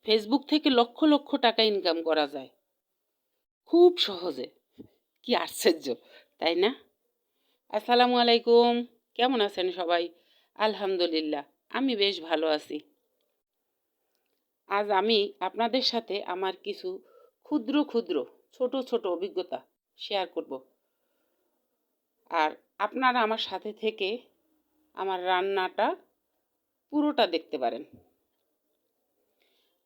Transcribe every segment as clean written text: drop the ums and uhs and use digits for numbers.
Facebook থেকে লক্ষ লক্ষ টাকা income করা যায় খুব সহজে। কি আশ্চর্য, তাই না? আসসালামু আলাইকুম, কেমন আছেন সবাই? আলহামদুলিল্লাহ, আমি বেশ ভালো আছি। আজ আমি আপনাদের সাথে আমার কিছু ক্ষুদ্র ক্ষুদ্র ছোট ছোট অভিজ্ঞতা শেয়ার করব, আর আপনারা আমার সাথে থেকে আমার রান্নাটা পুরোটা দেখতে পারেন।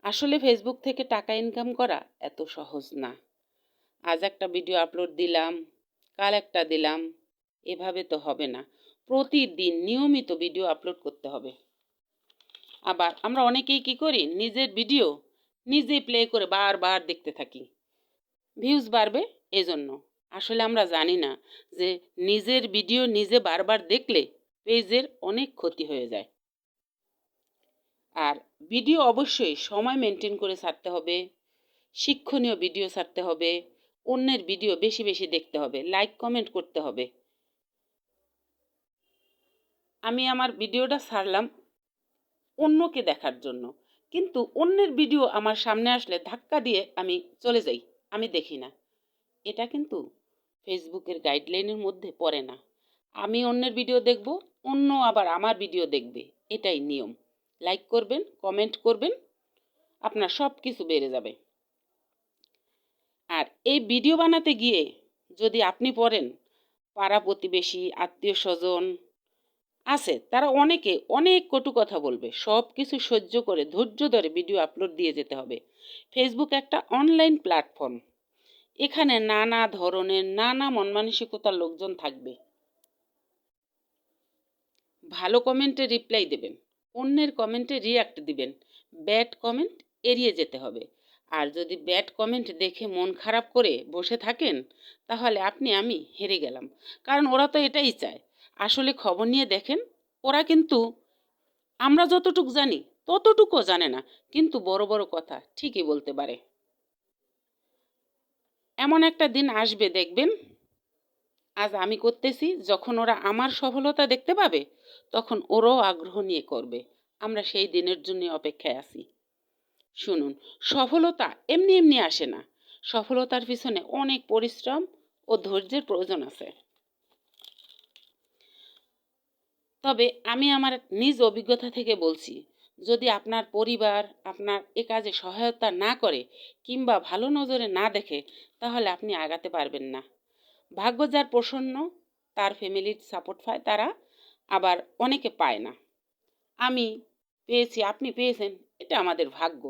আসলে ফেসবুক থেকে টাকা ইনকাম করা এত সহজ না। আজ একটা ভিডিও আপলোড দিলাম, কাল একটা দিলাম, এভাবে তো হবে না। প্রতিদিন নিয়মিত ভিডিও আপলোড করতে হবে। আবার আমরা অনেকেই কি করি, নিজের ভিডিও নিজেই প্লে করে বারবার দেখতে থাকি, ভিউজ বাড়বে এজন্য। আসলে আমরা জানি না যে নিজের ভিডিও নিজে বারবার দেখলে পেজের অনেক ক্ষতি হয়ে যায়। আর ভিডিও অবশ্যই সময় মেনটেন করে ছাড়তে হবে, শিক্ষণীয় ভিডিও ছাড়তে হবে, অন্যের ভিডিও বেশি বেশি দেখতে হবে, লাইক কমেন্ট করতে হবে। আমি আমার ভিডিওটা ছাড়লাম অন্যকে দেখার জন্য, কিন্তু অন্যের ভিডিও আমার সামনে আসলে ধাক্কা দিয়ে আমি চলে যাই, আমি দেখি না। এটা কিন্তু ফেসবুকের গাইডলাইনের মধ্যে পড়ে না। আমি অন্যের ভিডিও দেখব, অন্য আবার আমার ভিডিও দেখবে, এটাই নিয়ম। লাইক করবেন, কমেন্ট করবেন, আপনার সব কিছু বেড়ে যাবে। আর এই ভিডিও বানাতে গিয়ে যদি আপনি পড়েন, পাড়া প্রতিবেশী আত্মীয় স্বজন আছে, তারা অনেকে অনেক কটু কথা বলবে। সব কিছু সহ্য করে ধৈর্য ধরে ভিডিও আপলোড দিয়ে যেতে হবে। ফেসবুক একটা অনলাইন প্ল্যাটফর্ম, এখানে নানা ধরনের নানা মন মানসিকতার লোকজন থাকবে। ভালো কমেন্টে রিপ্লাই দেবেন, অন্যের কমেন্টে রিয়াক্ট দিবেন, ব্যাড কমেন্ট এড়িয়ে যেতে হবে। আর যদি ব্যাড কমেন্ট দেখে মন খারাপ করে বসে থাকেন, তাহলে আমি হেরে গেলাম। কারণ ওরা তো এটাই চায়। আসলে খবর নিয়ে দেখেন, ওরা কিন্তু আমরা যতটুকু জানি ততটুকুও জানে না, কিন্তু বড় বড় কথা ঠিকই বলতে পারে। এমন একটা দিন আসবে দেখবেন, আজ আমি করতেছি, যখন ওরা আমার সফলতা দেখতে পাবে তখন ওরাও আগ্রহ নিয়ে করবে। আমরা সেই দিনের জন্য অপেক্ষায় আছি। শুনুন, সফলতা এমনি এমনি আসে না। সফলতার পিছনে অনেক পরিশ্রম ও ধৈর্যের প্রয়োজন আছে। তবে আমি আমার নিজ অভিজ্ঞতা থেকে বলছি, যদি আপনার পরিবার আপনার এ কাজে সহায়তা না করে কিংবা ভালো নজরে না দেখে, তাহলে আপনি আগাতে পারবেন না। ভাগ্য যার প্রসন্ন, তার ফ্যামিলির সাপোর্ট পায় তারা, আবার অনেকে পায় না। আমি পেয়েছি, আপনি পেয়েছেন, এটা আমাদের ভাগ্য।